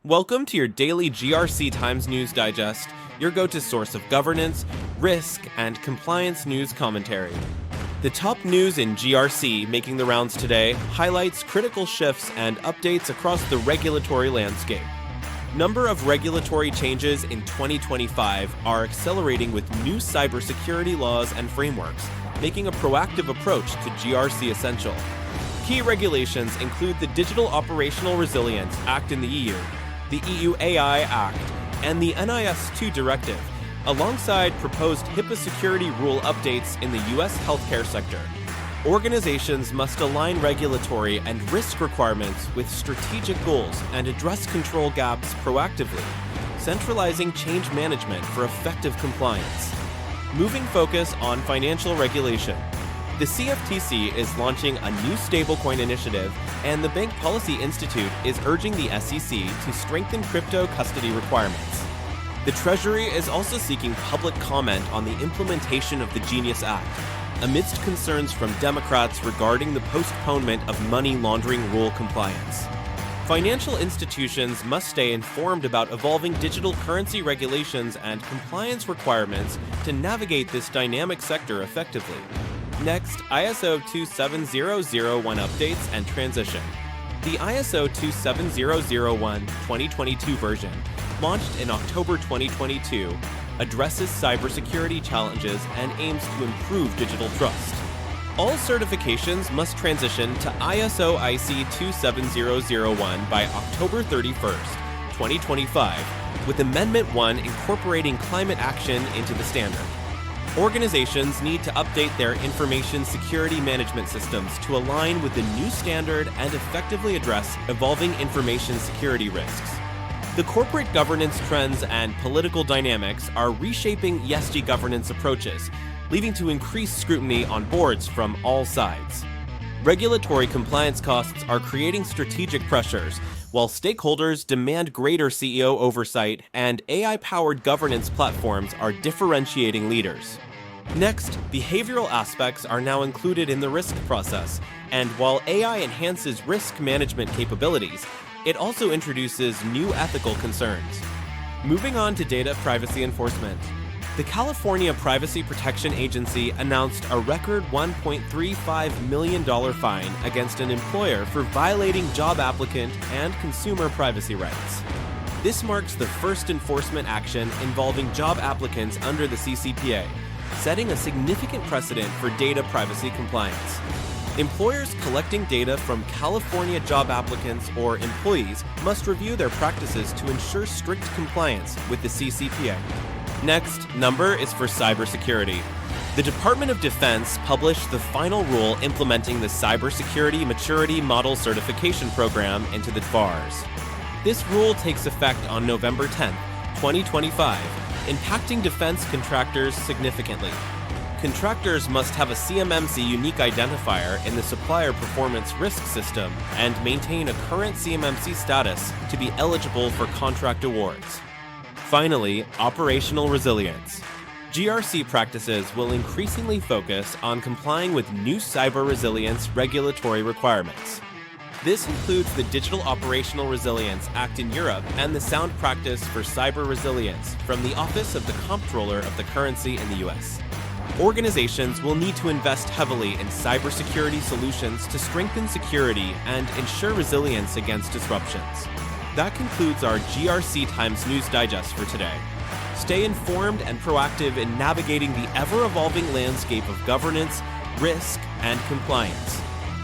Welcome to your daily GRC Times News Digest, your go-to source of governance, risk, and compliance news commentary. The top news in GRC making the rounds today highlights critical shifts and updates across the regulatory landscape. Number of regulatory changes in 2025 are accelerating with new cybersecurity laws and frameworks, making a proactive approach to GRC essential. Key regulations include the Digital Operational Resilience Act in the EU, the EU AI Act, and the NIS2 Directive, alongside proposed HIPAA Security Rule updates in the U.S. healthcare sector. Organizations must align regulatory and risk requirements with strategic goals and address control gaps proactively, centralizing change management for effective compliance. Moving focus on financial regulation. The CFTC is launching a new stablecoin initiative, and the Bank Policy Institute is urging the SEC to strengthen crypto custody requirements. The Treasury is also seeking public comment on the implementation of the Genius Act, amidst concerns from Democrats regarding the postponement of money laundering rule compliance. Financial institutions must stay informed about evolving digital currency regulations and compliance requirements to navigate this dynamic sector effectively. Next, ISO 27001 updates and transition. The ISO 27001 2022 version, launched in October 2022, addresses cybersecurity challenges and aims to improve digital trust. All certifications must transition to ISO IC 27001 by October 31st, 2025, with Amendment 1 incorporating climate action into the standard. Organizations need to update their information security management systems to align with the new standard and effectively address evolving information security risks. The corporate governance trends and political dynamics are reshaping ESG governance approaches, leading to increased scrutiny on boards from all sides. Regulatory compliance costs are creating strategic pressures, while stakeholders demand greater CEO oversight and AI-powered governance platforms are differentiating leaders. Next, behavioral aspects are now included in the risk process, and while AI enhances risk management capabilities, it also introduces new ethical concerns. Moving on to data privacy enforcement. The California Privacy Protection Agency announced a record $1.35 million fine against an employer for violating job applicant and consumer privacy rights. This marks the first enforcement action involving job applicants under the CCPA, setting a significant precedent for data privacy compliance. Employers collecting data from California job applicants or employees must review their practices to ensure strict compliance with the CCPA. Next, number is for cybersecurity. The Department of Defense published the final rule implementing the Cybersecurity Maturity Model Certification Program into the FARs. This rule takes effect on November 10, 2025, impacting defense contractors significantly. Contractors must have a CMMC unique identifier in the Supplier Performance Risk System and maintain a current CMMC status to be eligible for contract awards. Finally, operational resilience. GRC practices will increasingly focus on complying with new cyber resilience regulatory requirements. This includes the Digital Operational Resilience Act in Europe and the Sound Practice for Cyber Resilience from the Office of the Comptroller of the Currency in the US. Organizations will need to invest heavily in cybersecurity solutions to strengthen security and ensure resilience against disruptions. That concludes our GRC Times News Digest for today. Stay informed and proactive in navigating the ever-evolving landscape of governance, risk, and compliance.